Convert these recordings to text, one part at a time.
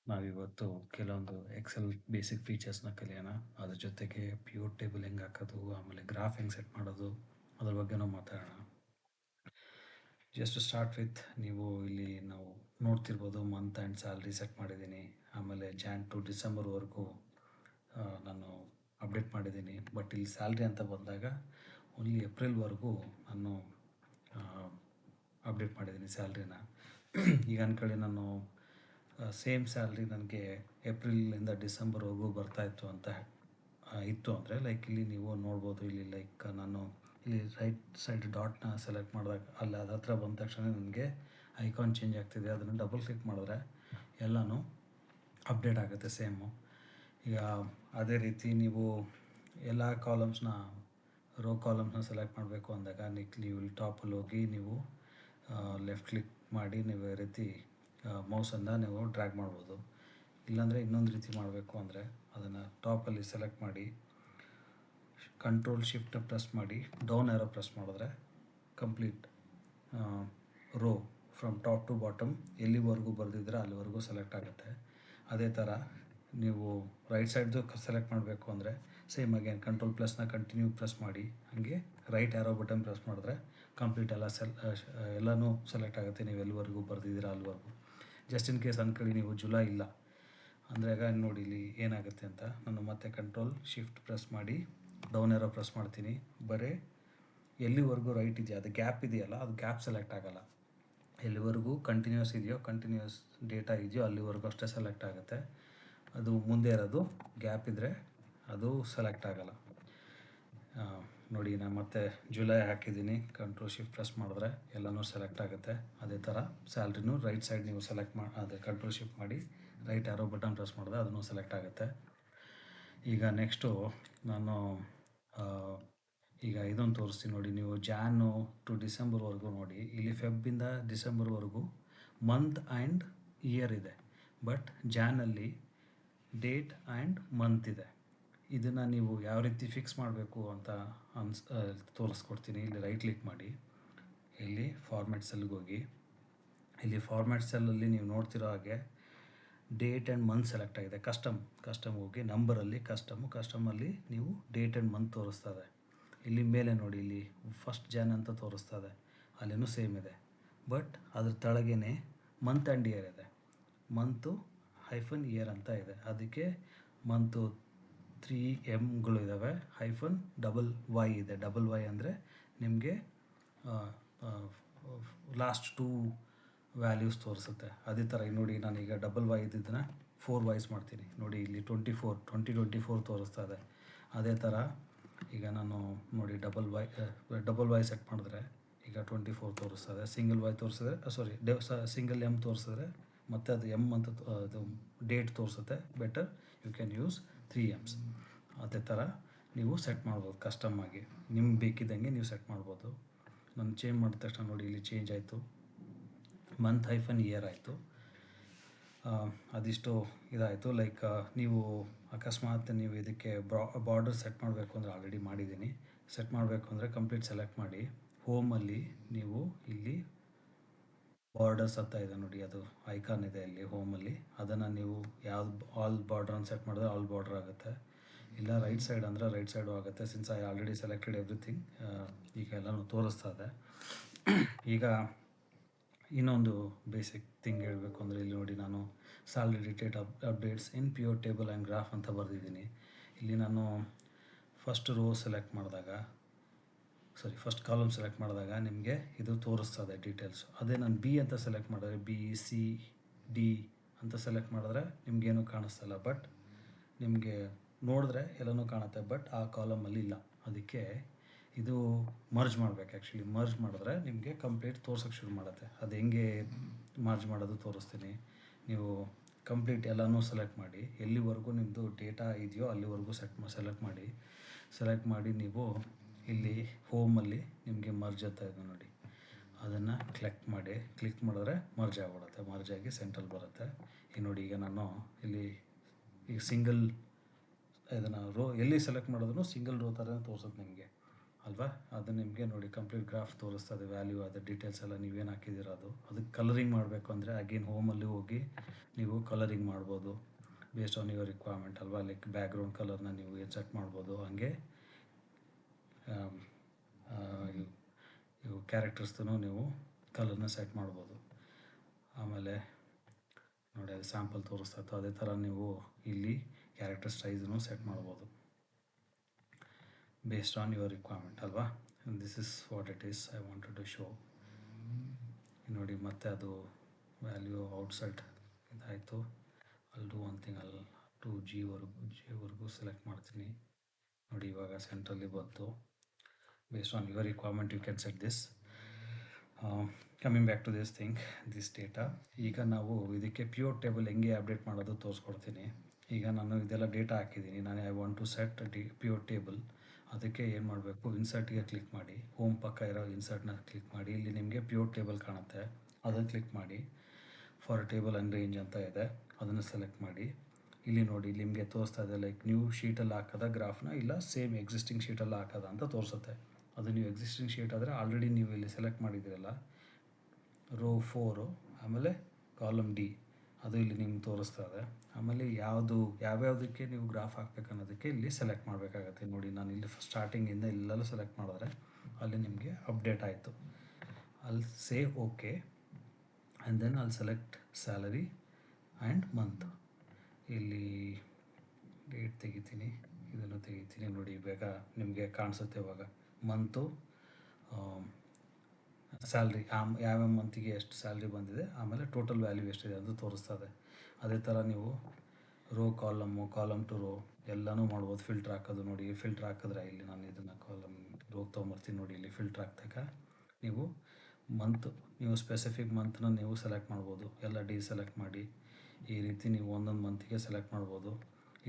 ನಾವಿವತ್ತು ಕೆಲವೊಂದು Excel basic ಫೀಚರ್ಸ್ನ ಕಲಿಯೋಣ. ಅದ್ರ ಜೊತೆಗೆ ಪಿವೋಟ್ ಟೇಬಲ್ ಹೆಂಗೆ ಹಾಕೋದು, ಆಮೇಲೆ ಗ್ರಾಫ್ ಹೆಂಗೆ ಸೆಟ್ ಮಾಡೋದು, ಅದ್ರ ಬಗ್ಗೆನೂ ಮಾತಾಡೋಣ. ಜಸ್ಟ್ ಟು ಸ್ಟಾರ್ಟ್ ವಿತ್, ನೀವು ಇಲ್ಲಿ ನಾವು ನೋಡ್ತಿರ್ಬೋದು ಮಂತ್ ಆ್ಯಂಡ್ ಸ್ಯಾಲ್ರಿ ಸೆಟ್ ಮಾಡಿದ್ದೀನಿ. ಆಮೇಲೆ ಜಾನ್ ಟು ಡಿಸೆಂಬರ್ವರೆಗೂ ನಾನು ಅಪ್ಡೇಟ್ ಮಾಡಿದ್ದೀನಿ. ಬಟ್ ಇಲ್ಲಿ ಸ್ಯಾಲ್ರಿ ಅಂತ ಬಂದಾಗ ಓನ್ಲಿ ಏಪ್ರಿಲ್ವರೆಗೂ ನಾನು ಅಪ್ಡೇಟ್ ಮಾಡಿದ್ದೀನಿ ಸ್ಯಾಲ್ರಿನ. ಈಗ ಅಂದ್ಕೊಳ್ಳಿ, ನಾನು ಸೇಮ್ ಸ್ಯಾಲ್ರಿ ನನಗೆ ಏಪ್ರಿಲಿಂದ ಡಿಸೆಂಬರ್ವರೆಗೂ ಬರ್ತಾಯಿತ್ತು ಅಂತ ಇತ್ತು ಅಂದರೆ, ಲೈಕ್ ಇಲ್ಲಿ ನೀವು ನೋಡ್ಬೋದು. ಇಲ್ಲಿ ಲೈಕ್ ನಾನು ಇಲ್ಲಿ ರೈಟ್ ಸೈಡ್ ಡಾಟ್ನ ಸೆಲೆಕ್ಟ್ ಮಾಡಿದಾಗ ಅಲ್ಲಿ ಅದು ಹತ್ರ ಬಂದ ತಕ್ಷಣ ನನಗೆ ಐಕಾನ್ ಚೇಂಜ್ ಆಗ್ತಿದೆ. ಅದನ್ನು ಡಬಲ್ ಕ್ಲಿಕ್ ಮಾಡಿದ್ರೆ ಎಲ್ಲನೂ ಅಪ್ಡೇಟ್ ಆಗುತ್ತೆ ಸೇಮು. ಈಗ ಅದೇ ರೀತಿ ನೀವು ಎಲ್ಲ ಕಾಲಮ್ಸ್ನ ಸೆಲೆಕ್ಟ್ ಮಾಡಬೇಕು ಅಂದಾಗ ನೀವು ಇಲ್ಲಿ ಟಾಪಲ್ಲಿ ಹೋಗಿ ನೀವು ಲೆಫ್ಟ್ ಕ್ಲಿಕ್ ಮಾಡಿ ನೀವು ಈ ರೀತಿ ಮೌಸನ್ನು ನೀವು ಡ್ರ್ಯಾಗ್ ಮಾಡ್ಬೋದು. ಇಲ್ಲಾಂದರೆ ಇನ್ನೊಂದು ರೀತಿ ಮಾಡಬೇಕು ಅಂದರೆ ಅದನ್ನು ಟಾಪಲ್ಲಿ ಸೆಲೆಕ್ಟ್ ಮಾಡಿ ಕಂಟ್ರೋಲ್ ಶಿಫ್ಟ್ ಪ್ರೆಸ್ ಮಾಡಿ ಡೌನ್ ಆ್ಯರೋ ಪ್ರೆಸ್ ಮಾಡಿದ್ರೆ complete row from top to bottom ಎಲ್ಲಿವರೆಗೂ ಬರೆದಿದ್ರೆ ಅಲ್ಲಿವರೆಗೂ ಸೆಲೆಕ್ಟ್ ಆಗುತ್ತೆ. ಅದೇ ಥರ ನೀವು ರೈಟ್ ಸೈಡ್ದು ಸೆಲೆಕ್ಟ್ ಮಾಡಬೇಕು ಅಂದರೆ ಸೇಮ್ ಅಗೇನ್ ಕಂಟ್ರೋಲ್ ಪ್ಲಸ್ನ ಕಂಟಿನ್ಯೂ ಪ್ರೆಸ್ ಮಾಡಿ ಹಾಗೆ ರೈಟ್ ಆ್ಯರೋ ಬಟನ್ ಪ್ರೆಸ್ ಮಾಡಿದ್ರೆ ಕಂಪ್ಲೀಟ್ ಎಲ್ಲನೂ ಸೆಲೆಕ್ಟ್ ಆಗುತ್ತೆ, ನೀವು ಎಲ್ಲಿವರೆಗೂ ಬರೆದಿದ್ದೀರಾ ಅಲ್ಲಿವರೆಗೂ. ಜಸ್ಟ್ ಇನ್ ಕೇಸ್ ಅಂದ್ಕೊಳ್ಳಿ ನೀವು ಜುಲೈ ಇಲ್ಲ ಅಂದರೆ ಆಗ ನೋಡಿ ಇಲ್ಲಿ ಏನಾಗುತ್ತೆ ಅಂತ. ನಾನು ಮತ್ತೆ ಕಂಟ್ರೋಲ್ ಶಿಫ್ಟ್ ಪ್ರೆಸ್ ಮಾಡಿ ಡೌನ್ ಆ್ಯರೋ ಪ್ರೆಸ್ ಮಾಡ್ತೀನಿ. ಬರೀ ಎಲ್ಲಿವರೆಗೂ ರೈಟ್ ಇದೆಯಾ, ಅದು ಗ್ಯಾಪ್ ಇದೆಯಲ್ಲ, ಅದು ಗ್ಯಾಪ್ ಸೆಲೆಕ್ಟ್ ಆಗೋಲ್ಲ. ಎಲ್ಲಿವರೆಗೂ ಕಂಟಿನ್ಯೂಸ್ ಇದೆಯೋ, ಕಂಟಿನ್ಯೂಸ್ ಡೇಟಾ ಇದೆಯೋ ಅಲ್ಲಿವರೆಗೂ ಅಷ್ಟೇ ಸೆಲೆಕ್ಟ್ ಆಗುತ್ತೆ. ಅದು ಮುಂದೆ ಇರೋದು ಗ್ಯಾಪ್ ಇದ್ದರೆ ಅದು ಸೆಲೆಕ್ಟ್ ಆಗೋಲ್ಲ. ನೋಡಿ, ನಾನು ಮತ್ತೆ ಜುಲೈ ಹಾಕಿದ್ದೀನಿ. ಕಂಟ್ರೋಲ್ ಶಿಫ್ಟ್ ಪ್ರೆಸ್ ಮಾಡಿದ್ರೆ ಎಲ್ಲನೂ ಸೆಲೆಕ್ಟ್ ಆಗುತ್ತೆ. ಅದೇ ಥರ ಸ್ಯಾಲ್ರಿನೂ ರೈಟ್ ಸೈಡ್ ನೀವು ಸೆಲೆಕ್ಟ್ ಅದೇ ಕಂಟ್ರೋಲ್ ಶಿಫ್ಟ್ ಮಾಡಿ ರೈಟ್ ಆ್ಯರೋ ಬಟನ್ ಪ್ರೆಸ್ ಮಾಡಿದ್ರೆ ಅದನ್ನು ಸೆಲೆಕ್ಟ್ ಆಗುತ್ತೆ. ಈಗ ನೆಕ್ಸ್ಟು ನಾನು ಈಗ ಇದೊಂದು ತೋರಿಸ್ತೀನಿ ನೋಡಿ. ನೀವು ಜಾನು ಟು ಡಿಸೆಂಬರ್ವರೆಗೂ ನೋಡಿ, ಇಲ್ಲಿ ಫೆಬ್ಬಿಂದ ಡಿಸೆಂಬರ್ವರೆಗೂ ಮಂತ್ ಆ್ಯಂಡ್ ಇಯರ್ ಇದೆ. ಬಟ್ ಜಾನಲ್ಲಿ ಡೇಟ್ ಆ್ಯಂಡ್ ಮಂತ್ ಇದೆ. ಇದನ್ನು ನೀವು ಯಾವ ರೀತಿ ಫಿಕ್ಸ್ ಮಾಡಬೇಕು ಅಂತ ತೋರಿಸ್ಕೊಡ್ತೀನಿ. ಇಲ್ಲಿ ರೈಟ್ ಕ್ಲಿಕ್ ಮಾಡಿ, ಇಲ್ಲಿ ಫಾರ್ಮ್ಯಾಟ್ ಸೆಲ್ಗೆ ಹೋಗಿ, ಇಲ್ಲಿ ಫಾರ್ಮ್ಯಾಟ್ ಸೆಲ್ಲಲ್ಲಿ ನೀವು ನೋಡ್ತಿರೋ ಹಾಗೆ ಡೇಟ್ ಆ್ಯಂಡ್ ಮಂತ್ ಸೆಲೆಕ್ಟ್ ಆಗಿದೆ. ಕಸ್ಟಮ್ ಹೋಗಿ ನಂಬರಲ್ಲಿ ಕಸ್ಟಮಲ್ಲಿ ನೀವು ಡೇಟ್ ಆ್ಯಂಡ್ ಮಂತ್ ತೋರಿಸ್ತದೆ. ಇಲ್ಲಿ ಮೇಲೆ ನೋಡಿ, ಇಲ್ಲಿ ಫಸ್ಟ್ ಜಾನ್ ಅಂತ ತೋರಿಸ್ತದೆ, ಅಲ್ಲಿನೂ ಸೇಮ್ ಇದೆ. ಬಟ್ ಅದ್ರ ತೆಳಗೇ ಮಂತ್ ಆ್ಯಂಡ್ ಇಯರ್ ಇದೆ. ಮಂತು ಹೈಫನ್ ಇಯರ್ ಅಂತ ಇದೆ. ಅದಕ್ಕೆ ಮಂತು 3 ಇದ್ದಾವೆ, ಹೈಫನ್ $Y ಇದೆ. $Y ಅಂದರೆ ನಿಮಗೆ ಲಾಸ್ಟ್ 2 ವ್ಯಾಲ್ಯೂಸ್ ತೋರಿಸುತ್ತೆ. ಅದೇ ಥರ ನೋಡಿ, ನಾನೀಗ $Y ಇದ್ದಿದ್ದನ್ನ 4 Ys ಮಾಡ್ತೀನಿ. ನೋಡಿ, ಇಲ್ಲಿ 2024 ತೋರಿಸ್ತಾ ಇದೆ. ಅದೇ ಥರ ಈಗ ನಾನು ನೋಡಿ $Y ಸೆಟ್ ಮಾಡಿದ್ರೆ ಈಗ 24 ತೋರಿಸ್ತದೆ. ಸಿಂಗಲ್ Y ತೋರಿಸಿದ್ರೆ ಸಿಂಗಲ್ M ತೋರಿಸಿದ್ರೆ ಮತ್ತು ಅದು M ಅಂತ ಅದು ಡೇಟ್ ತೋರಿಸುತ್ತೆ. Better you can use 3 Ms. ಅದೇ ಥರ ನೀವು ಸೆಟ್ ಮಾಡ್ಬೋದು ಕಸ್ಟಮ್ಮಾಗಿ, ನಿಮ್ಗೆ ಬೇಕಿದ್ದಂಗೆ ನೀವು ಸೆಟ್ ಮಾಡ್ಬೋದು. ನಾನು ಚೇಂಜ್ ಮಾಡಿದ ತಕ್ಷಣ ನೋಡಿ, ಇಲ್ಲಿ ಚೇಂಜ್ ಆಯಿತು, ಮಂತ್ ಹೈಫನ್ ಇಯರ್ ಆಯಿತು. ಅದಿಷ್ಟು ಇದಾಯಿತು. ಲೈಕ್ ನೀವು ಅಕಸ್ಮಾತ್ ನೀವು ಇದಕ್ಕೆ ಬಾರ್ಡರ್ ಸೆಟ್ ಮಾಡಬೇಕು ಅಂದರೆ ಆಲ್ರೆಡಿ ಮಾಡಿದ್ದೀನಿ. ಸೆಟ್ ಮಾಡಬೇಕು ಅಂದರೆ ಕಂಪ್ಲೀಟ್ ಸೆಲೆಕ್ಟ್ ಮಾಡಿ ಹೋಮಲ್ಲಿ ನೀವು ಇಲ್ಲಿ ಬಾರ್ಡರ್ಸ್ ಅಂತ ಇದೆ ನೋಡಿ, ಅದು ಐಕಾನ್ ಇದೆ ಇಲ್ಲಿ ಹೋಮಲ್ಲಿ. ಅದನ್ನು ನೀವು ಯಾವ್ದು ಆಲ್ ಬಾರ್ಡ್ರನ್ನು ಸೆಟ್ ಮಾಡಿದ್ರೆ ಆಲ್ ಬಾರ್ಡರ್ ಆಗುತ್ತೆ. ಇಲ್ಲ ರೈಟ್ ಸೈಡ್ ಅಂದರೆ ರೈಟ್ ಸೈಡು ಆಗುತ್ತೆ. Since I already selected everything. ಈಗ ಎಲ್ಲನೂ ತೋರಿಸ್ತಾ ಇದೆ. ಈಗ ಇನ್ನೊಂದು ಬೇಸಿಕ್ ಥಿಂಗ್ ಹೇಳಬೇಕು ಅಂದರೆ, ಇಲ್ಲಿ ನೋಡಿ, ನಾನು salary detail updates in pivot table and graph ಅಂತ ಬರೆದಿದ್ದೀನಿ. ಇಲ್ಲಿ ನಾನು ಫಸ್ಟ್ ಕಾಲಮ್ ಸೆಲೆಕ್ಟ್ ಮಾಡಿದಾಗ ನಿಮಗೆ ಇದು ತೋರಿಸ್ತದೆ ಡೀಟೇಲ್ಸು. ಅದೇ ನಾನು ಬಿ ಅಂತ ಸೆಲೆಕ್ಟ್ ಮಾಡಿದ್ರೆ BCD ಅಂತ ಸೆಲೆಕ್ಟ್ ಮಾಡಿದ್ರೆ ನಿಮಗೇನು ಕಾಣಿಸ್ತಲ್ಲ. ಬಟ್ ನಿಮಗೆ ನೋಡಿದ್ರೆ ಎಲ್ಲನೂ ಕಾಣುತ್ತೆ, ಬಟ್ ಆ ಕಾಲಮಲ್ಲಿ ಇಲ್ಲ. ಅದಕ್ಕೆ ಇದು ಮರ್ಜ್ ಮಾಡಬೇಕು. ಆ್ಯಕ್ಚುಲಿ ಮರ್ಜ್ ಮಾಡಿದ್ರೆ ನಿಮಗೆ ಕಂಪ್ಲೀಟ್ ತೋರ್ಸೋಕ್ಕೆ ಶುರು ಮಾಡುತ್ತೆ. ಅದು ಹೆಂಗೆ ಮರ್ಜ್ ಮಾಡೋದು ತೋರಿಸ್ತೀನಿ. ನೀವು ಕಂಪ್ಲೀಟ್ ಎಲ್ಲನೂ ಸೆಲೆಕ್ಟ್ ಮಾಡಿ, ಎಲ್ಲಿವರೆಗೂ ನಿಮ್ಮದು ಡೇಟಾ ಇದೆಯೋ ಅಲ್ಲಿವರೆಗೂ ಸೆಲೆಕ್ಟ್ ಮಾಡಿ ನೀವು ಇಲ್ಲಿ ಹೋಮಲ್ಲಿ ನಿಮಗೆ ಮರ್ಜ್ ಅಂತ ಇದೆ ನೋಡಿ, ಅದನ್ನು ಕ್ಲಿಕ್ ಮಾಡಿದ್ರೆ ಮರ್ಜ್ ಆಗಿಬಿಡುತ್ತೆ. ಮರ್ಜ್ ಆಗಿ ಸೆಂಟ್ರಲ್ಲಿ ಬರುತ್ತೆ. ಈಗ ನೋಡಿ, ಈಗ ನಾನು ಇಲ್ಲಿ ಈಗ ಸಿಂಗಲ್ ಇದನ್ನು ರೋ ಎಲ್ಲಿ ಸೆಲೆಕ್ಟ್ ಮಾಡಿದ್ರು ಸಿಂಗಲ್ ರೋ ಥರನೇ ತೋರಿಸುತ್ತೆ ನಿಮಗೆ. ಅಲ್ವಾ? ಅದು ನಿಮಗೆ ನೋಡಿ ಕಂಪ್ಲೀಟ್ ಗ್ರಾಫ್ ತೋರಿಸ್ತದೆ, ವ್ಯಾಲ್ಯೂ ಅದು ಡೀಟೇಲ್ಸ್ ಎಲ್ಲ ನೀವೇನು ಹಾಕಿದ್ದೀರ ಅದಕ್ಕೆ ಕಲರಿಂಗ್ ಮಾಡಬೇಕು ಅಂದರೆ ಅಗೇನ್ ಹೋಮಲ್ಲಿ ಹೋಗಿ ನೀವು ಕಲರಿಂಗ್ ಮಾಡ್ಬೋದು ಬೇಸ್ಡ್ ಆನ್ ಯುವರ್ ರಿಕ್ವೈರ್ಮೆಂಟ್ ಅಲ್ವಾ. ಲೈಕ್ ಬ್ಯಾಕ್ಗ್ರೌಂಡ್ ಕಲರ್ನ ನೀವು ಏನು ಸೆಟ್ ಮಾಡ್ಬೋದು, ಹಂಗೆ ಇವು ಕ್ಯಾರೆಕ್ಟರ್ಸ್ದು ನೀವು ಕಲರ್ನ ಸೆಟ್ ಮಾಡ್ಬೋದು. ಆಮೇಲೆ ನೋಡಿ ಅದು ಸ್ಯಾಂಪಲ್ ತೋರಿಸ್ತಾ ಇತ್ತು, ಅದೇ ಥರ ನೀವು ಇಲ್ಲಿ ಕ್ಯಾರೆಕ್ಟರ್ ಸೈಜನ್ನು ಸೆಟ್ ಮಾಡ್ಬೋದು ಬೇಸ್ಡ್ ಆನ್ ಯುವರ್ ರಿಕ್ವೈರ್ಮೆಂಟ್ ಅಲ್ವಾ. This is what it is I wanted to show. ನೋಡಿ ಮತ್ತೆ ಅದು ವ್ಯಾಲ್ಯೂ ಔಟ್ಸೈಡ್ ಇದಾಯಿತು. ಅಲ್ಲಿ ಡೂ ಒನ್ ಥಿಂಗ್, ಅಲ್ಲಿ ಟು ಜಿವರೆಗೂ ಸೆಲೆಕ್ಟ್ ಮಾಡ್ತೀನಿ. ನೋಡಿ ಇವಾಗ ಸೆಂಟ್ರಲ್ಲಿ ಬಂತು. Based on your requirement you can set this. Coming back to this thing, this data. ಈಗ ನಾವು ಇದಕ್ಕೆ ಪ್ಯೂರ್ ಟೇಬಲ್ ಹೆಂಗೆ ಅಪ್ಡೇಟ್ ಮಾಡೋದು ತೋರಿಸ್ಕೊಡ್ತೀನಿ. ಈಗ ನಾನು ಇದೆಲ್ಲ ಡೇಟಾ ಹಾಕಿದ್ದೀನಿ, ನಾನು I want to set pure table. ಅದಕ್ಕೆ ಏನು ಮಾಡಬೇಕು, ಇನ್ಸರ್ಟ್ಗೆ ಕ್ಲಿಕ್ ಮಾಡಿ, ಹೋಮ್ ಪಕ್ಕ ಇರೋ ಇನ್ಸರ್ಟ್ನ ಕ್ಲಿಕ್ ಮಾಡಿ, ಇಲ್ಲಿ ನಿಮಗೆ ಪ್ಯೂರ್ ಟೇಬಲ್ ಕಾಣುತ್ತೆ, ಅದನ್ನು ಕ್ಲಿಕ್ ಮಾಡಿ. ಫಾರ್ ಟೇಬಲ್ ಆ್ಯಂಡ್ ರೇಂಜ್ ಅಂತ ಇದೆ, ಅದನ್ನು ಸೆಲೆಕ್ಟ್ ಮಾಡಿ. ಇಲ್ಲಿ ನೋಡಿ ನಿಮಗೆ ತೋರಿಸ್ತಾ ಇದೆ ಲೈಕ್ ನ್ಯೂ ಶೀಟಲ್ಲಿ ಹಾಕೋದ ಗ್ರಾಫ್ನ, ಇಲ್ಲ ಸೇಮ್ ಎಕ್ಸಿಸ್ಟಿಂಗ್ ಶೀಟಲ್ಲಿ ಹಾಕೋದ ಅಂತ ತೋರಿಸುತ್ತೆ. ಅದು ನೀವು ಎಕ್ಸಿಸ್ಟಿಂಗ್ ಶೀಟ್ ಆದರೆ ಆಲ್ರೆಡಿ ನೀವು ಇಲ್ಲಿ ಸೆಲೆಕ್ಟ್ ಮಾಡಿದ್ದೀರಲ್ಲ ರೋ 4, ಆಮೇಲೆ ಕಾಲಮ್ ಡಿ, ಅದು ಇಲ್ಲಿ ನಿಮ್ಗೆ ತೋರಿಸ್ತಾ ಇದೆ. ಆಮೇಲೆ ಯಾವ್ಯಾವುದಕ್ಕೆ ನೀವು ಗ್ರಾಫ್ ಹಾಕ್ಬೇಕು ಅನ್ನೋದಕ್ಕೆ ಇಲ್ಲಿ ಸೆಲೆಕ್ಟ್ ಮಾಡಬೇಕಾಗತ್ತೆ. ನೋಡಿ ನಾನು ಇಲ್ಲಿ ಸ್ಟಾರ್ಟಿಂಗಿಂದ ಇಲ್ಲೆಲ್ಲ ಸೆಲೆಕ್ಟ್ ಮಾಡಿದ್ರೆ ಅಲ್ಲಿ ನಿಮಗೆ ಅಪ್ಡೇಟ್ ಆಯಿತು. ಅಲ್ಲಿ ಸೇವ್ ಓಕೆ ಆ್ಯಂಡ್ ದೆನ್ ಅಲ್ಲಿ ಸೆಲೆಕ್ಟ್ ಸ್ಯಾಲರಿ ಆ್ಯಂಡ್ ಮಂತ್. ಇಲ್ಲಿ ಡೇಟ್ ತೆಗಿತೀನಿ, ಇದನ್ನು ತೆಗಿತೀನಿ. ನೋಡಿ ಬೇಗ ನಿಮಗೆ ಕಾಣಿಸುತ್ತೆ ಇವಾಗ ಮಂತು, ಸ್ಯಾಲ್ರಿ, ಯಾವ್ಯಾವ ಮಂತಿಗೆ ಎಷ್ಟು ಸ್ಯಾಲ್ರಿ ಬಂದಿದೆ, ಆಮೇಲೆ ಟೋಟಲ್ ವ್ಯಾಲ್ಯೂ ಎಷ್ಟಿದೆ ಅಂತ ತೋರಿಸ್ತದೆ. ಅದೇ ಥರ ನೀವು ರೋ ಕಾಲಮ್ ಟು ರೋ ಎಲ್ಲನೂ ಮಾಡ್ಬೋದು. ಫಿಲ್ಟ್ರ್ ಹಾಕೋದು ನೋಡಿ, ಫಿಲ್ಟ್ರ್ ಹಾಕಿದ್ರೆ ಇಲ್ಲಿ ನಾನು ಇದನ್ನು ಕಾಲಮ್ ರೋಗೆ ತೊಗೊಂಬರ್ತೀನಿ. ನೋಡಿ ಇಲ್ಲಿ ಫಿಲ್ಟ್ರ್ ಹಾಕ್ದಾಗ ನೀವು ನೀವು ಸ್ಪೆಸಿಫಿಕ್ ಮಂತ್ನ ನೀವು ಸೆಲೆಕ್ಟ್ ಮಾಡ್ಬೋದು. ಎಲ್ಲ ಸೆಲೆಕ್ಟ್ ಮಾಡಿ ಈ ರೀತಿ ನೀವು ಒಂದೊಂದು ಮಂತಿಗೆ ಸೆಲೆಕ್ಟ್ ಮಾಡ್ಬೋದು.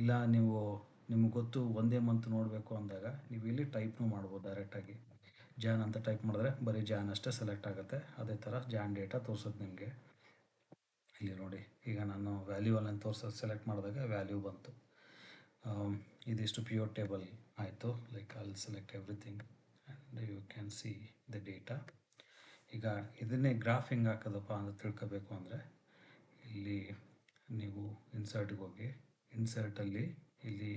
ಇಲ್ಲ ನಿಮ್ಗೆ ಗೊತ್ತು ಒಂದೇ ಮಂತ್ ನೋಡಬೇಕು ಅಂದಾಗ ನೀವು ಇಲ್ಲಿ ಟೈಪ್ನೂ ಮಾಡ್ಬೋದು. ಡೈರೆಕ್ಟಾಗಿ ಜಾನ್ ಅಂತ ಟೈಪ್ ಮಾಡಿದ್ರೆ ಬರೀ ಜಾನ್ ಅಷ್ಟೇ ಸೆಲೆಕ್ಟ್ ಆಗುತ್ತೆ. ಅದೇ ಥರ ಜಾನ್ ಡೇಟಾ ತೋರಿಸುತ್ತೆ ನಿಮಗೆ. ಇಲ್ಲಿ ನೋಡಿ ಈಗ ನಾನು ವ್ಯಾಲ್ಯೂ ಅಲ್ಲನ್ನು ಸೆಲೆಕ್ಟ್ ಮಾಡಿದಾಗ ವ್ಯಾಲ್ಯೂ ಬಂತು. ಇದಿಷ್ಟು ಪ್ಯೂರ್ ಟೇಬಲ್ ಆಯಿತು. ಲೈಕ್ ಅಲ್ಲಿ select everything and you can see the data. ಈಗ ಇದನ್ನೇ ಗ್ರಾಫ್ ಹೆಂಗೆ ಹಾಕೋದಪ್ಪ ಅಂತ ತಿಳ್ಕೋಬೇಕು ಅಂದರೆ ಇಲ್ಲಿ ನೀವು ಇನ್ಸರ್ಟ್ಗೆ ಹೋಗಿ, ಇನ್ಸರ್ಟಲ್ಲಿ ಇಲ್ಲಿ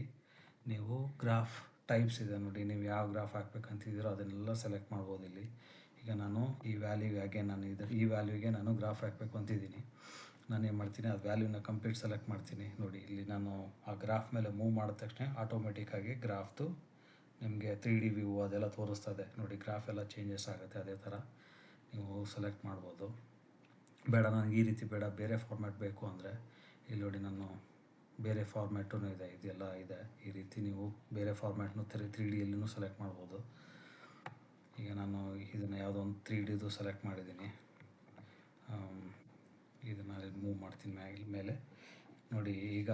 ನೀವು ಗ್ರಾಫ್ ಟೈಪ್ಸ್ ಇದೆ ನೋಡಿ, ನೀವು ಯಾವ ಗ್ರಾಫ್ ಹಾಕ್ಬೇಕಂತಿದ್ದೀರೋ ಅದನ್ನೆಲ್ಲ ಸೆಲೆಕ್ಟ್ ಮಾಡ್ಬೋದು. ಇಲ್ಲಿ ಈಗ ನಾನು ಈ ವ್ಯಾಲ್ಯೂಗೆ ನಾನು ಗ್ರಾಫ್ ಹಾಕಬೇಕು ಅಂತಿದ್ದೀನಿ. ನಾನು ಏನು ಮಾಡ್ತೀನಿ, ಆ ವ್ಯಾಲ್ಯೂನ ಕಂಪ್ಲೀಟ್ ಸೆಲೆಕ್ಟ್ ಮಾಡ್ತೀನಿ. ನೋಡಿ ಇಲ್ಲಿ ನಾನು ಆ ಗ್ರಾಫ್ ಮೇಲೆ ಮೂವ್ ಮಾಡಿದ ತಕ್ಷಣ ಆಟೋಮೆಟಿಕ್ಕಾಗಿ ಗ್ರಾಫ್ದು ನಿಮಗೆ 3D ವ್ಯೂ ಅದೆಲ್ಲ ತೋರಿಸ್ತದೆ. ನೋಡಿ ಗ್ರಾಫ್ ಎಲ್ಲ ಚೇಂಜಸ್ ಆಗುತ್ತೆ. ಅದೇ ಥರ ನೀವು ಸೆಲೆಕ್ಟ್ ಮಾಡ್ಬೋದು. ಬೇಡ ನನಗೆ ಈ ರೀತಿ ಬೇಡ, ಬೇರೆ ಫಾರ್ಮ್ಯಾಟ್ ಬೇಕು ಅಂದರೆ ಇಲ್ಲಿ ನೋಡಿ ನಾನು ಬೇರೆ ಫಾರ್ಮ್ಯಾಟೂ ಇದೆ, ಇದೆಲ್ಲ ಇದೆ. ಈ ರೀತಿ ನೀವು ಬೇರೆ ಫಾರ್ಮ್ಯಾಟ್ನು 3Dಯಲ್ಲೂ ಸೆಲೆಕ್ಟ್ ಮಾಡ್ಬೋದು. ಈಗ ನಾನು ಇದನ್ನು ಯಾವುದೋ ಒಂದು 3Dದು ಸೆಲೆಕ್ಟ್ ಮಾಡಿದ್ದೀನಿ. ಇದನ್ನು ಮೂವ್ ಮಾಡ್ತೀನಿ ಮೇಲೆ. ನೋಡಿ ಈಗ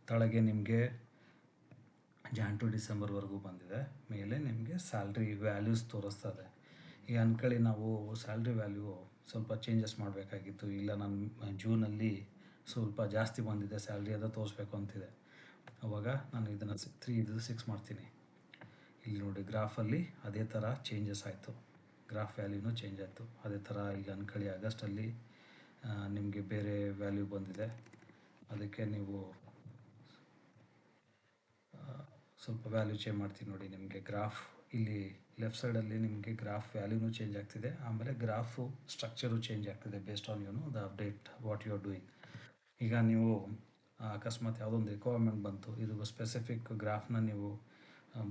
ತಳಗೆ ನಿಮಗೆ ಜಾನ್ ಟು ಡಿಸೆಂಬರ್ವರೆಗೂ ಬಂದಿದೆ, ಮೇಲೆ ನಿಮಗೆ ಸ್ಯಾಲ್ರಿ ವ್ಯಾಲ್ಯೂಸ್ ತೋರಿಸ್ತದೆ. ಈಗ ಅಂದ್ಕೊಳ್ಳಿ ನಾವು ಸ್ಯಾಲ್ರಿ ವ್ಯಾಲ್ಯೂ ಸ್ವಲ್ಪ ಚೇಂಜಸ್ ಮಾಡಬೇಕಾಗಿತ್ತು, ಇಲ್ಲ ನಾನು ಜೂನಲ್ಲಿ ಸ್ವಲ್ಪ ಜಾಸ್ತಿ ಬಂದಿದೆ ಸ್ಯಾಲ್ರಿ ಅದು ತೋರಿಸ್ಬೇಕು ಅಂತಿದೆ. ಆವಾಗ ನಾನು ಇದನ್ನು 6 ಮಾಡ್ತೀನಿ. ಇಲ್ಲಿ ನೋಡಿ ಗ್ರಾಫಲ್ಲಿ ಅದೇ ಥರ ಚೇಂಜಸ್ ಆಯಿತು, ಗ್ರಾಫ್ ವ್ಯಾಲ್ಯೂನೂ ಚೇಂಜ್ ಆಯಿತು. ಅದೇ ಥರ ಈಗ ಅಂದ್ಕೊಳ್ಳಿ ಆಗಸ್ಟಲ್ಲಿ ನಿಮಗೆ ಬೇರೆ ವ್ಯಾಲ್ಯೂ ಬಂದಿದೆ, ಅದಕ್ಕೆ ನೀವು ಸ್ವಲ್ಪ ವ್ಯಾಲ್ಯೂ ಚೇಂಜ್ ಮಾಡ್ತೀನಿ. ನೋಡಿ ನಿಮಗೆ ಗ್ರಾಫ್ ಇಲ್ಲಿ ಲೆಫ್ಟ್ ಸೈಡಲ್ಲಿ ನಿಮಗೆ ಗ್ರಾಫ್ ವ್ಯಾಲ್ಯೂನೂ ಚೇಂಜ್ ಆಗ್ತಿದೆ, ಆಮೇಲೆ ಗ್ರಾಫು ಸ್ಟ್ರಕ್ಚರು ಚೇಂಜ್ ಆಗ್ತಿದೆ based on the update what you are doing. ಈಗ ನೀವು ಅಕಸ್ಮಾತ್ ಯಾವುದೊಂದು ರಿಕ್ವೈರ್ಮೆಂಟ್ ಬಂತು, ಇದು ಸ್ಪೆಸಿಫಿಕ್ ಗ್ರಾಫ್ನ ನೀವು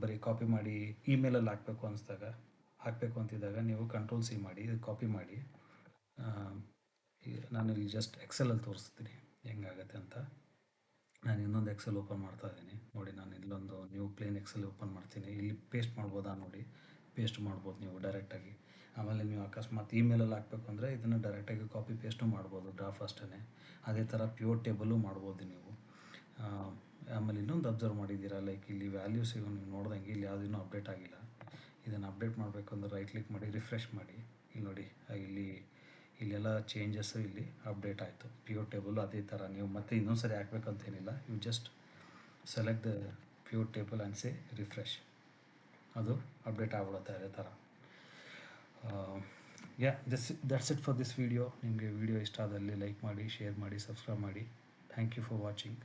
ಬರೀ ಕಾಪಿ ಮಾಡಿ ಇಮೇಲಲ್ಲಿ ಹಾಕಬೇಕು ಅಂತಿದ್ದಾಗ ನೀವು ಕಂಟ್ರೋಲ್-C ಮಾಡಿ ಇದು ಕಾಪಿ ಮಾಡಿ. ನಾನು ಇಲ್ಲಿ ಜಸ್ಟ್ ಎಕ್ಸೆಲಲ್ಲಿ ತೋರಿಸ್ತೀನಿ ಹೆಂಗಾಗತ್ತೆ ಅಂತ. ನಾನು ಇನ್ನೊಂದು ಎಕ್ಸೆಲ್ ಓಪನ್ ಮಾಡ್ತಾ ಇದ್ದೀನಿ. ನೋಡಿ ನಾನು ಇಲ್ಲೊಂದು ನ್ಯೂ ಪ್ಲೇನ್ ಎಕ್ಸೆಲ್ ಓಪನ್ ಮಾಡ್ತೀನಿ. ಇಲ್ಲಿ ಪೇಸ್ಟ್ ಮಾಡ್ಬೋದಾ ನೋಡಿ, ಪೇಸ್ಟ್ ಮಾಡ್ಬೋದು ನೀವು ಡೈರೆಕ್ಟಾಗಿ. ಆಮೇಲೆ ನೀವು ಅಕಸ್ಮಾತ್ ಇಮೇಲಲ್ಲಿ ಹಾಕಬೇಕು ಅಂದರೆ ಇದನ್ನು ಡೈರೆಕ್ಟಾಗಿ ಕಾಪಿ ಪೇಸ್ಟು ಮಾಡ್ಬೋದು ಗ್ರಾಫ್ ಅಷ್ಟೇ. ಅದೇ ಥರ ಪ್ಯೂರ್ ಟೇಬಲ್ಲು ಮಾಡ್ಬೋದು ನೀವು. ಆಮೇಲೆ ಇನ್ನೊಂದು ಅಬ್ಸರ್ವ್ ಮಾಡಿದ್ದೀರಾ, ಲೈಕ್ ಇಲ್ಲಿ ವ್ಯಾಲ್ಯೂಸ್ ನೀವು ನೋಡ್ದಂಗೆ ಇಲ್ಲಿ ಯಾವುದೂ ಅಪ್ಡೇಟ್ ಆಗಿಲ್ಲ. ಇದನ್ನು ಅಪ್ಡೇಟ್ ಮಾಡಬೇಕು ಅಂದರೆ ರೈಟ್ ಕ್ಲಿಕ್ ಮಾಡಿ ರಿಫ್ರೆಶ್ ಮಾಡಿ. ಇಲ್ಲಿ ನೋಡಿ ಇಲ್ಲೆಲ್ಲ ಚೇಂಜಸ್ಸು ಇಲ್ಲಿ ಅಪ್ಡೇಟ್ ಆಯಿತು. ಪ್ಯೂರ್ ಟೇಬಲ್ ಅದೇ ಥರ ನೀವು ಮತ್ತೆ ಇನ್ನೊಂದು ಸರಿ ಹಾಕ್ಬೇಕಂತೇನಿಲ್ಲ, you just select the pure table and say refresh. ಅದು ಅಪ್ಡೇಟ್ ಆಗ್ಬಿಡುತ್ತೆ ಅದೇ ಥರ. Yeah that's it for this video. ನಿಮಗೆ ವಿಡಿಯೋ ಇಷ್ಟ ಆದಲ್ಲಿ ಲೈಕ್ ಮಾಡಿ, ಶೇರ್ ಮಾಡಿ, ಸಬ್ಸ್ಕ್ರೈಬ್ ಮಾಡಿ. Thank you for watching.